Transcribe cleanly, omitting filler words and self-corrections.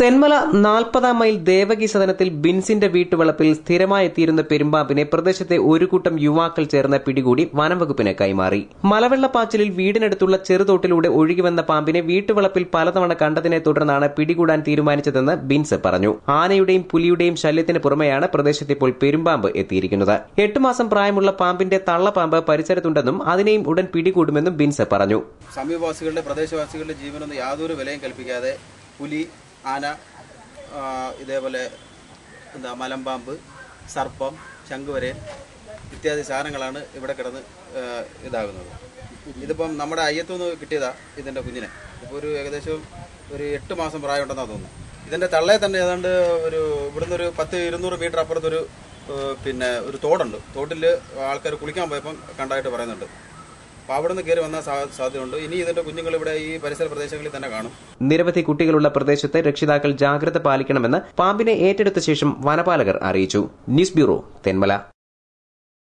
Thenmala 40 mile Devaki സദനത്തിൽ ബിൻസിന്റെ വീട്ടുവളപ്പിൽ സ്ഥിരമായെത്തിയിരുന്ന പെരുമ്പാമ്പിനെ പ്രദേശത്തെ ഒരു കൂട്ടം യുവാക്കൾ ചേർന്ന് പിടികൂടി വനംവകുപ്പിന് കൈമാറി. മലവെള്ളപ്പാച്ചിലിൽ വീടിനടുത്തുള്ള ചെറുതോട്ടിലൂടെ ഒഴുകിവന്ന പാമ്പിനെ വീട്ടുവളപ്പിൽ പലതവണ കണ്ടതിനെ തുടർന്നാണ് പിടികൂടാൻ തീരുമാനിച്ചതെന്ന് ബിൻസ് പറഞ്ഞു. ആനയുടെയും പുലിയുടെയും ശല്യത്തിന് പുറമെയാണ് പ്രദേശത്തിപ്പോൾ പെരുമ്പാമ്പ് എത്തിയിരിക്കുന്നത്. 8 മാസം പ്രായമുള്ള പാമ്പിന്റെ തള്ളപ്പാമ്പ് പരിസരത്തുണ്ടെന്നും അതിനെയും ഉടൻ പിടികൂടുമെന്നും ബിൻസ് പറഞ്ഞു. സമീപവാസികളുടെ പ്രദേശവാസികളുടെ ജീവനൊന്നും യാതൊരു വിലയും കൽപ്പിക്കാതെ പുലി, ആന, ഇതേപോലെ മലമ്പാമ്പ്, സർപ്പം, ശംഖുവരയൻ ഇത്യാദി സാധനങ്ങളാണ് ഇവിടെ കിടന്ന് ഇതാകുന്നത്. ഇതിപ്പം നമ്മുടെ അയ്യത്തുനിന്ന് കിട്ടിയതാ ഇതിൻ്റെ കുഞ്ഞിനെ. ഇപ്പോൾ ഏകദേശം ഒരു 8 മാസം പ്രായമുണ്ടെന്നാണ് തോന്നുന്നു. ഇതിൻ്റെ തള്ളയെ തന്നെ ഏതാണ്ട് ഇവിടുന്ന് ഒരു 10-200 മീറ്റർ അപ്പുറത്തൊരു ഒരു തോടുണ്ട്. തോട്ടിൽ ആൾക്കാർ കുളിക്കാൻ പോയപ്പം കണ്ടായിട്ട് പറയുന്നുണ്ട്. അപ്പോൾ അവിടെ നിന്ന് കയറി വന്നാൽ സാധ്യതയുണ്ട്. ഇനി ഇതിന്റെ കുഞ്ഞുങ്ങൾ ഇവിടെ ഈ പരിസര പ്രദേശങ്ങളിൽ തന്നെ കാണും. നിരവധി കുട്ടികളുള്ള പ്രദേശത്ത് രക്ഷിതാക്കൾ ജാഗ്രത പാലിക്കണമെന്ന് പാമ്പിനെ ഏറ്റെടുത്ത ശേഷം വനപാലകർ അറിയിച്ചു. News bureau, Thenmala.